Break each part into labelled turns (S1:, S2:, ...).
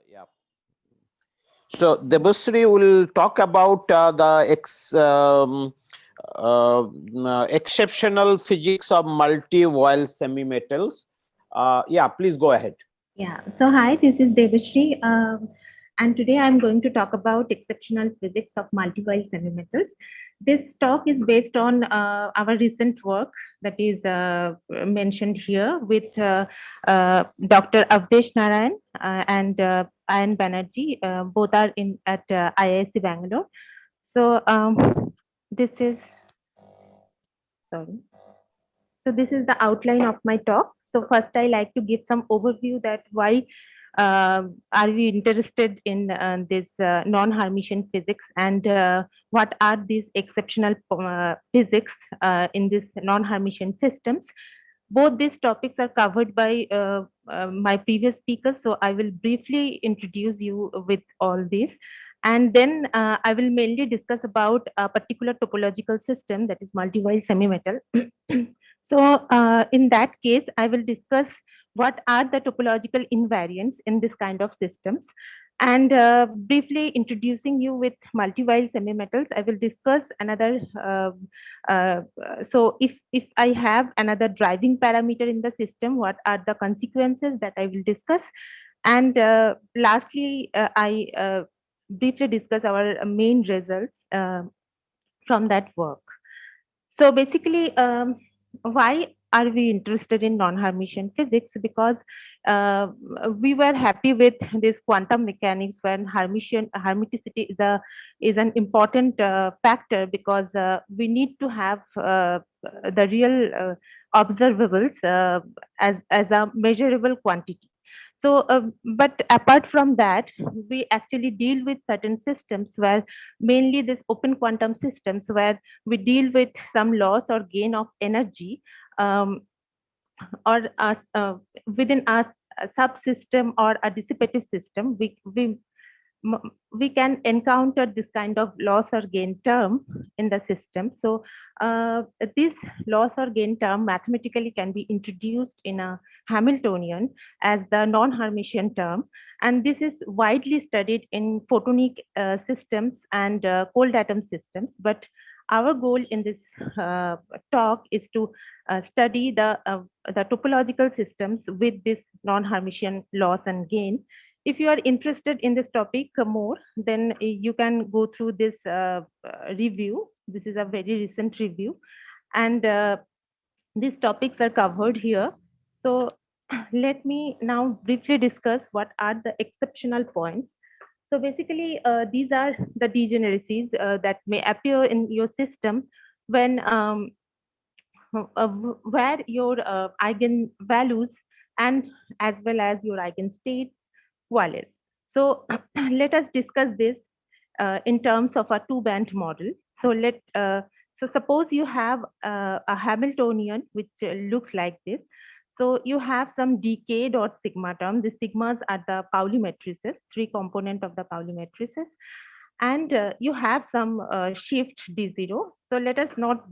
S1: Yeah. So Debasri will talk about exceptional physics of multi-voil semimetals. Yeah, please go ahead.
S2: Yeah, so hi, this is Devashri, and today I'm going to talk about exceptional physics of multi-wire semimetals. This talk is based on our recent work that is mentioned here with Dr. Avdesh Narayan and Ayan Banerjee. Both are in at IISc Bangalore. So this is sorry. So this is the outline of my talk. So first, I like to give some overview that why are we interested in this non-Hermitian physics and what are these exceptional physics in this non-Hermitian systems. Both these topics are covered by my previous speakers, so I will briefly introduce you with all these. And then I will mainly discuss about a particular topological system that is multi-wire semi-metal. So, in that case, I will discuss what are the topological invariants in this kind of systems. And briefly introducing you with multi-wire semi-metals, I will discuss another. So, if I have another driving parameter in the system, what are the consequences that I will discuss? And lastly, I briefly discuss our main results from that work. So basically, why are we interested in non-Hermitian physics? Because uh, we were happy with this quantum mechanics when hermiticity is an important factor because we need to have the real observables as a measurable quantity. So, but apart from that, we actually deal with certain systems where mainly this open quantum systems where we deal with some loss or gain of energy um, or within a subsystem or a dissipative system. We can encounter this kind of loss or gain term in the system. So this loss or gain term mathematically can be introduced in a Hamiltonian as the non-Hermitian term, and this is widely studied in photonic systems and cold atom systems. But our goal in this talk is to study the topological systems with this non-Hermitian loss and gain. If you are interested in this topic more, then you can go through this review. This is a very recent review, and these topics are covered here. So let me now briefly discuss what are the exceptional points. So basically, these are the degeneracies that may appear in your system when where your eigenvalues and as well as your eigenstates violate. So let us discuss this in terms of a two-band model. So so suppose you have a Hamiltonian which looks like this. So you have some dk dot sigma term. The sigmas are the Pauli matrices, three component of the Pauli matrices, and you have some shift d0. So let us not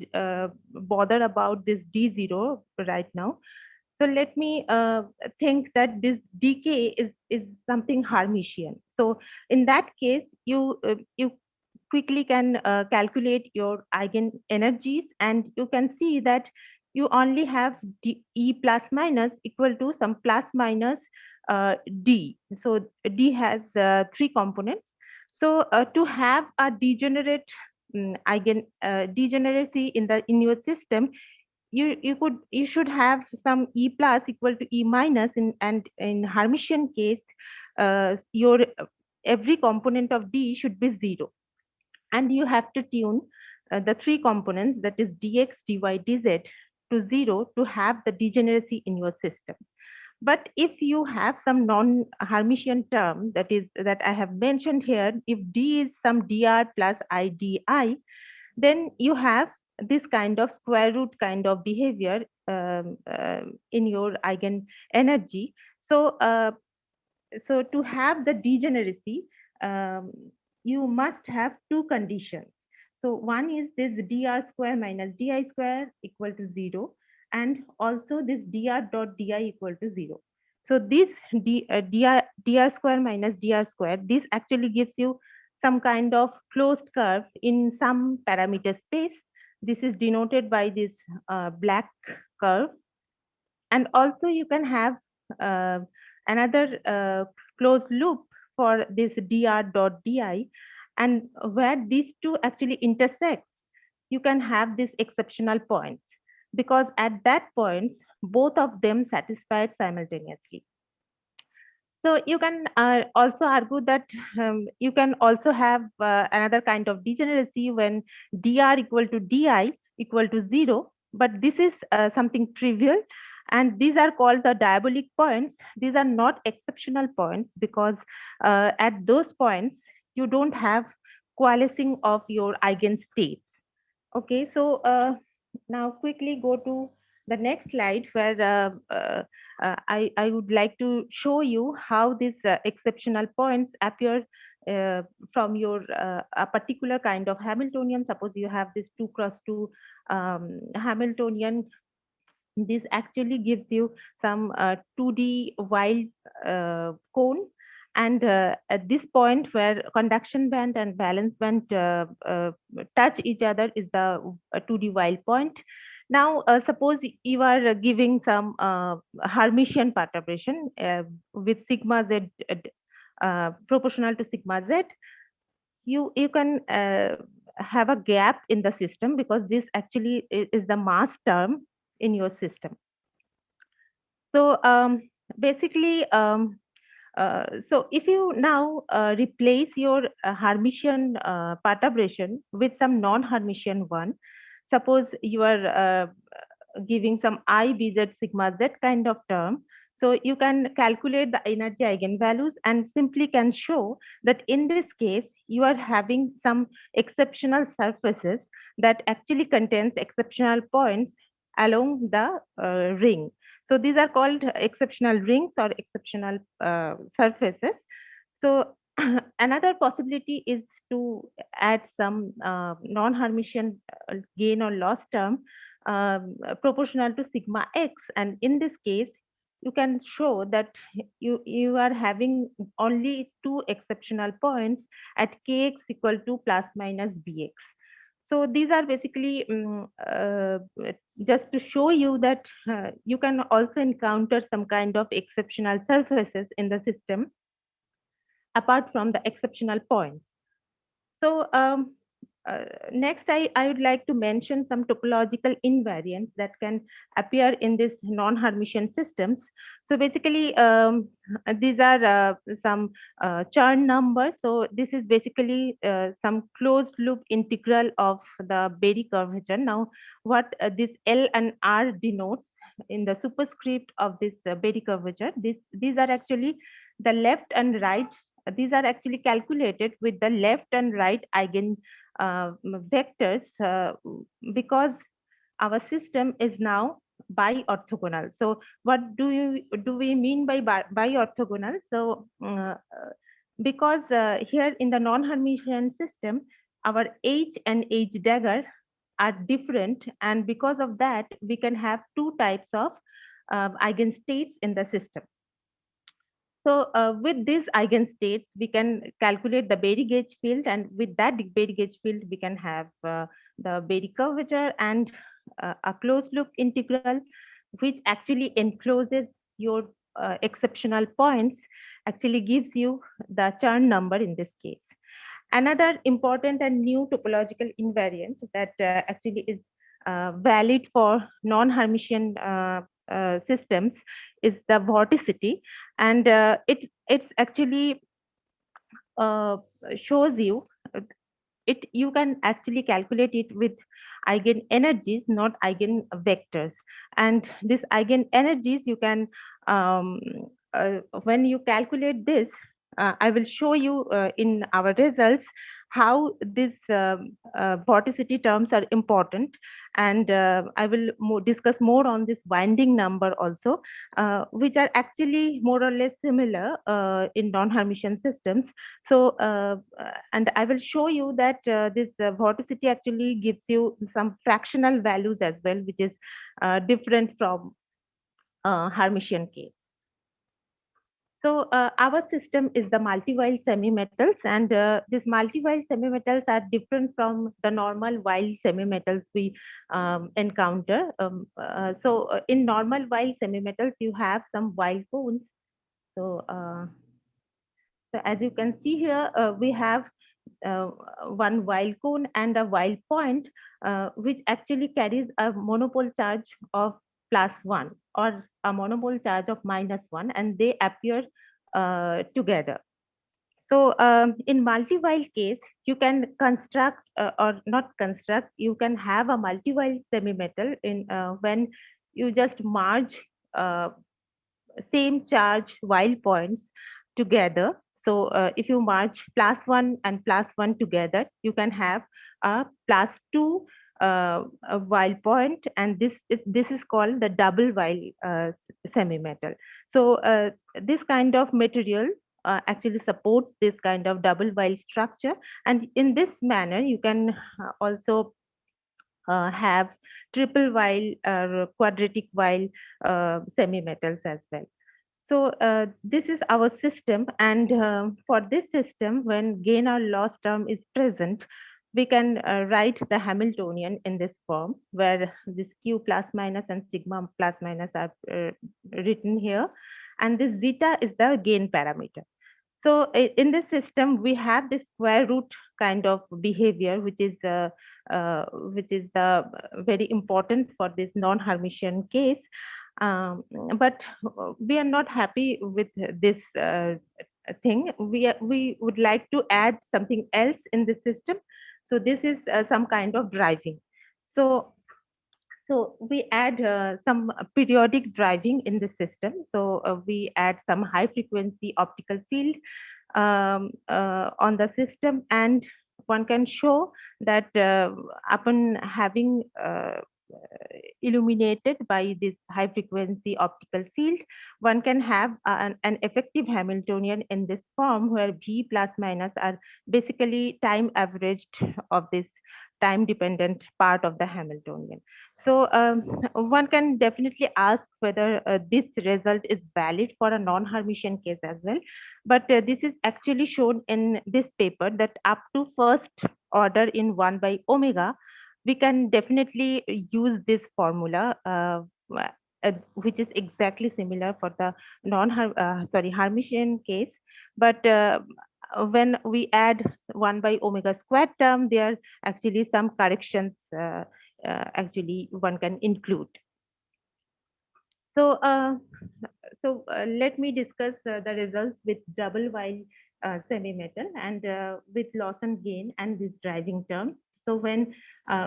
S2: bother about this d0 right now. So let me think that this decay is something Hermitian. So in that case, you quickly can calculate your eigen energies, and you can see that you only have E plus minus equal to some plus minus D. So D has three components. So to have a degenerate degeneracy in your system, you should have some E plus equal to E minus and in Hermitian case your every component of D should be zero, and you have to tune the three components, that is dx dy dz, to zero to have the degeneracy in your system. But if you have some non-Hermitian term, that I have mentioned here, if D is some dr plus idi, then you have this kind of square root kind of behavior in your eigen energy. So so to have the degeneracy, um, you must have two conditions. So one is this dr square minus di square equal to 0, and also this dr dot di equal to 0. So this dr square minus dr square, this actually gives you some kind of closed curve in some parameter space. This is denoted by this black curve. And also you can have uh, another closed loop for this dr dot di, and where these two actually intersect, you can have this exceptional points, because at that point both of them satisfied simultaneously. So you can also argue that you can also have another kind of degeneracy when dr equal to di equal to 0, but this is something trivial, and these are called the diabolic points. These are not exceptional points, because at those points you don't have coalescing of your eigenstates. Okay, so now quickly go to the next slide, where I would like to show you how these exceptional points appear uh, from your a particular kind of Hamiltonian. Suppose you have this 2 cross 2 Hamiltonian. This actually gives you some 2D wild cone. And at this point where conduction band and valence band touch each other is the 2D wild point. Now, suppose you are giving some Hermitian perturbation with sigma z proportional to sigma z. You can have a gap in the system, because this actually is the mass term in your system. So basically, so if you now replace your Hermitian perturbation with some non-Hermitian one, suppose you are giving some I bz sigma z kind of term, so you can calculate the energy eigenvalues and simply can show that in this case you are having some exceptional surfaces that actually contains exceptional points along the ring. So these are called exceptional rings or exceptional surfaces. So another possibility is to add some non-Hermitian gain or loss term proportional to sigma x. And in this case, you can show that you are having only two exceptional points at kx equal to plus minus bx. So these are basically just to show you that you can also encounter some kind of exceptional surfaces in the system apart from the exceptional points. So next, I would like to mention some topological invariants that can appear in this non-Hermitian systems. So basically, these are some Chern numbers. So this is basically some closed loop integral of the Berry curvature. Now, what this L and R denotes in the superscript of this Berry curvature, these are actually the left and right. These are actually calculated with the left and right eigen vectors, because our system is now bi-orthogonal. So what do we mean by bi-orthogonal? So because here in the non-Hermitian system, our H and H dagger are different, and because of that, we can have two types of eigenstates in the system. So with these eigenstates, we can calculate the Berry gauge field, and with that Berry gauge field, we can have the Berry curvature and a closed loop integral, which actually encloses your exceptional points, actually gives you the Chern number in this case. Another important and new topological invariant that actually is valid for non-Hermitian systems is the vorticity, and it's actually shows you you can actually calculate it with eigen energies, not eigen vectors. And this eigen energies you can when you calculate this, I will show you in our results how these vorticity terms are important, and I will discuss more on this winding number also, which are actually more or less similar in non-Hermitian systems. So, and I will show you that this vorticity actually gives you some fractional values as well, which is different from Hermitian case. So our system is the multi-while semi-metals, and these multi-while semi-metals are different from the normal while semi-metals we encounter. In normal while semi-metals, you have some while cones. So, so as you can see here, we have uh, one while cone and a while point, which actually carries a monopole charge of +1 or a monopole charge of -1, and they appear together. So in multi-while case, you can construct or not construct, you can have a multi-while semi-metal in when you just merge uh, same charge while points together. So if you merge +1 and +1 together, you can have a +2 while point, and this is called the double while semi-metal. So this kind of material actually supports this kind of double while structure, and in this manner you can also have triple while or quadratic while semi-metals as well. So this is our system, and for this system, when gain or loss term is present, we can write the Hamiltonian in this form, where this Q plus minus and sigma plus minus are written here, and this zeta is the gain parameter. So in this system, we have this square root kind of behavior, which is the very important for this non-Hermitian case. Um, but we are not happy with this thing. We would like to add something else in the system. So this is some kind of driving. So so we add some periodic driving in the system. So we add some high frequency optical field on the system, and one can show that upon having illuminated by this high frequency optical field, one can have an effective Hamiltonian in this form, where V plus minus are basically time averaged of this time dependent part of the Hamiltonian. So one can definitely ask whether this result is valid for a non-Hermitian case as well. But this is actually shown in this paper, that up to first order in 1 by omega, we can definitely use this formula, which is exactly similar for the Hermitian case. But when we add 1 by omega squared term, there are actually some corrections actually one can include. So, let me discuss the results with double while semi-metal, and with loss and gain and this driving term. So when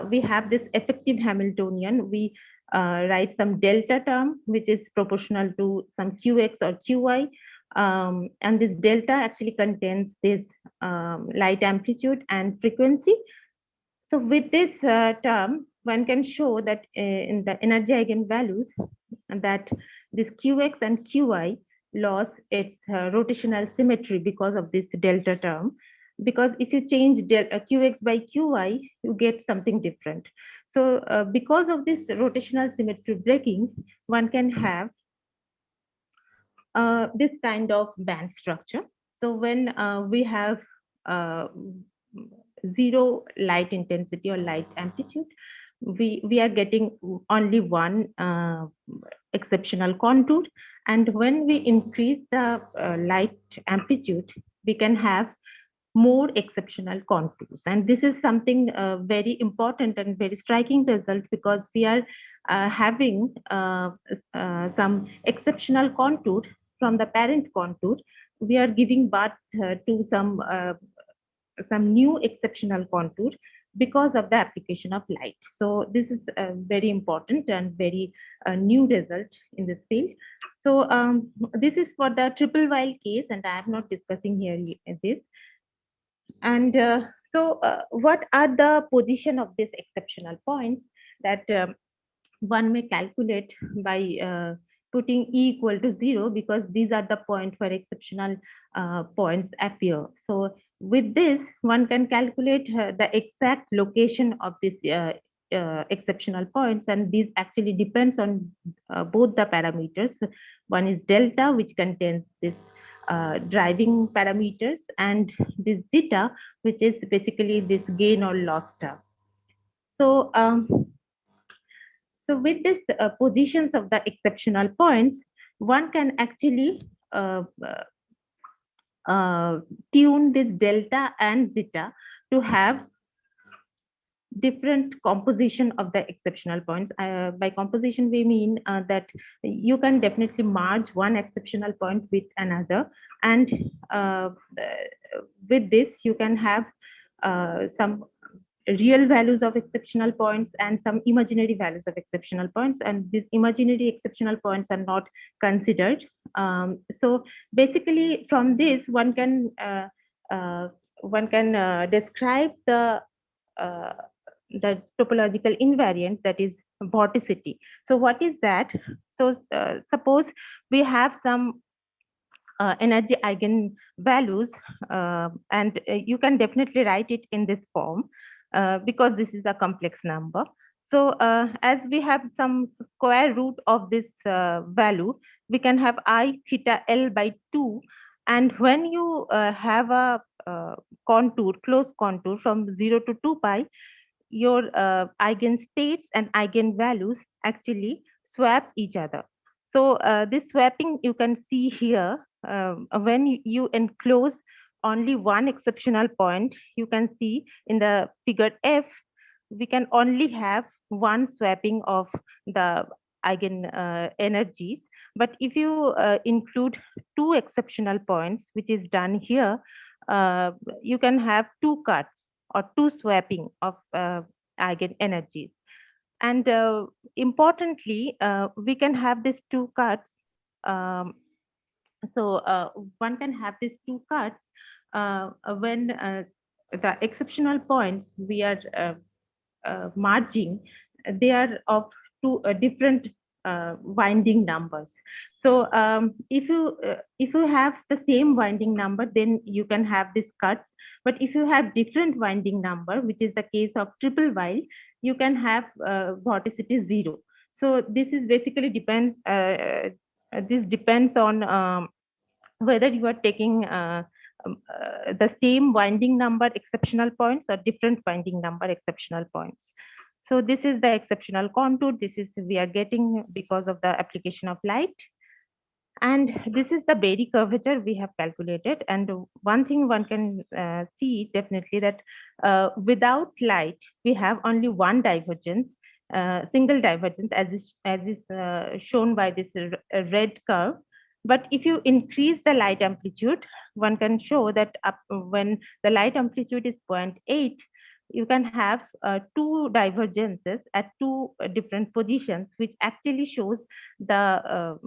S2: we have this effective Hamiltonian, we write some delta term, which is proportional to some Qx or Qy. And this delta actually contains this light amplitude and frequency. So with this term, one can show that in the energy eigenvalues, that this Qx and Qy lost its rotational symmetry because of this delta term. Because if you change Qx by Qy, you get something different. So because of this rotational symmetry breaking, one can have this kind of band structure. So when we have zero light intensity or light amplitude, we are getting only one exceptional contour. And when we increase the light amplitude, we can have more exceptional contours. And this is something very important and very striking result, because we are having some exceptional contour from the parent contour. We are giving birth to some new exceptional contour because of the application of light. So this is very important and very new result in this field. So this is for the triple while case, and I am not discussing here this. And what are the position of this exceptional points that one may calculate by putting E equal to 0, because these are the points where exceptional points appear. So with this, one can calculate the exact location of this exceptional points, and these actually depends on both the parameters. One is delta, which contains this driving parameters, and this zeta, which is basically this gain or loss term. So, so with this positions of the exceptional points, one can actually tune this delta and zeta to have different composition of the exceptional points. By composition, we mean that you can definitely merge one exceptional point with another, and with this, you can have some real values of exceptional points and some imaginary values of exceptional points, and these imaginary exceptional points are not considered. So basically, from this, one can describe uh, the topological invariant, that is vorticity. So what is that? So suppose we have some energy eigenvalues, and you can definitely write it in this form because this is a complex number. So as we have some square root of this value, we can have I theta L by 2. And when you have a contour, closed contour from 0 to 2 pi, your eigenstates and eigenvalues actually swap each other. So this swapping you can see here. When you enclose only one exceptional point, you can see in the figure F, we can only have one swapping of the eigen energies. But if you include two exceptional points, which is done here, you can have two cuts or two swapping of eigen energies. And importantly, we can have these two cuts. Um, so one can have these two cuts when the exceptional points we are merging, they are of two different winding numbers. So if you have the same winding number, then you can have these cuts. But if you have different winding number, which is the case of triple while, you can have vorticity 0. So this is basically depends. This depends on whether you are taking the same winding number exceptional points or different winding number exceptional points. So this is the exceptional contour. This is we are getting because of the application of light. And this is the Berry curvature we have calculated. And one thing one can see definitely that without light, we have only one divergence, single divergence, as is shown by this red curve. But if you increase the light amplitude, one can show that when the light amplitude is 0.8, you can have two divergences at two different positions, which actually shows the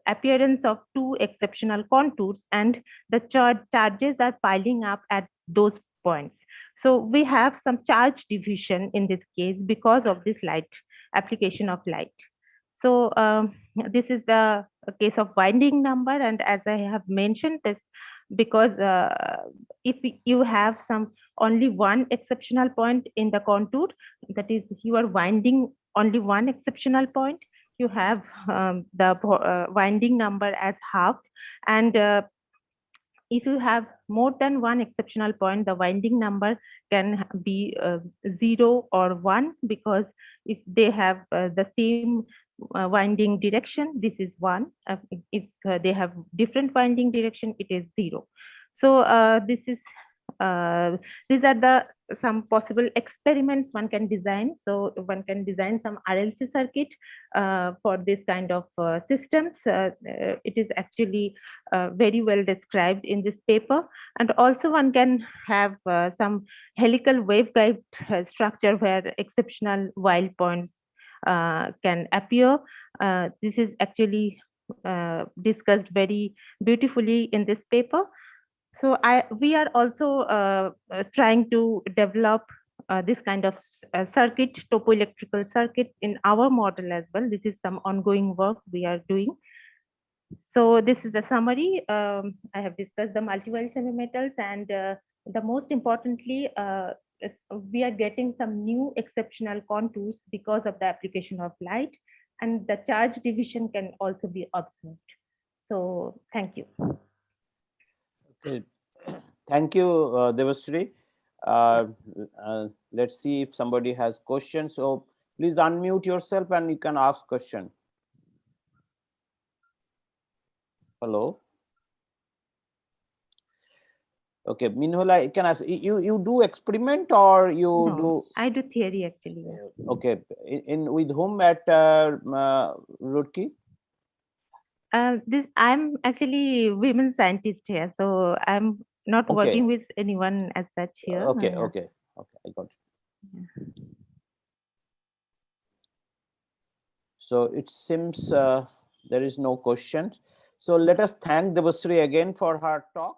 S2: appearance of two exceptional contours, and the charges are piling up at those points. So we have some charge diffusion in this case because of this light application of light. So this is the case of winding number, and as I have mentioned this, because if you have some only one exceptional point in the contour, that is you are winding only one exceptional point, you have the winding number as half. And if you have more than one exceptional point, the winding number can be 0 or 1, because if they have the same winding direction, this is 1. If they have different winding direction, it is 0. So this is these are the some possible experiments one can design. So one can design some RLC circuit for this kind of systems. It is actually very well described in this paper. And also one can have some helical waveguide structure where exceptional wild points can appear. This is actually discussed very beautifully in this paper. So we are also trying to develop this kind of circuit, topoelectrical circuits in our model as well. This is some ongoing work we are doing. So this is the summary. I have discussed the multi-well semimetals, and the most importantly, we are getting some new exceptional contours because of the application of light, and the charge division can also be observed. So thank you.
S1: Okay. Thank you, Devashree. Let's see if somebody has questions. So please unmute yourself and you can ask question. Hello. Okay, meanwhile, I can ask you do experiment or you
S2: No,
S1: do
S2: I do theory actually. Yeah.
S1: okay in with whom at Roorkee?
S2: This I'm actually women scientist here, so I'm not
S1: Okay.
S2: working with anyone as such here.
S1: Okay,
S2: Yeah.
S1: okay, okay, I got it. So it seems there is no question. So let us thank Devashree again for her talk.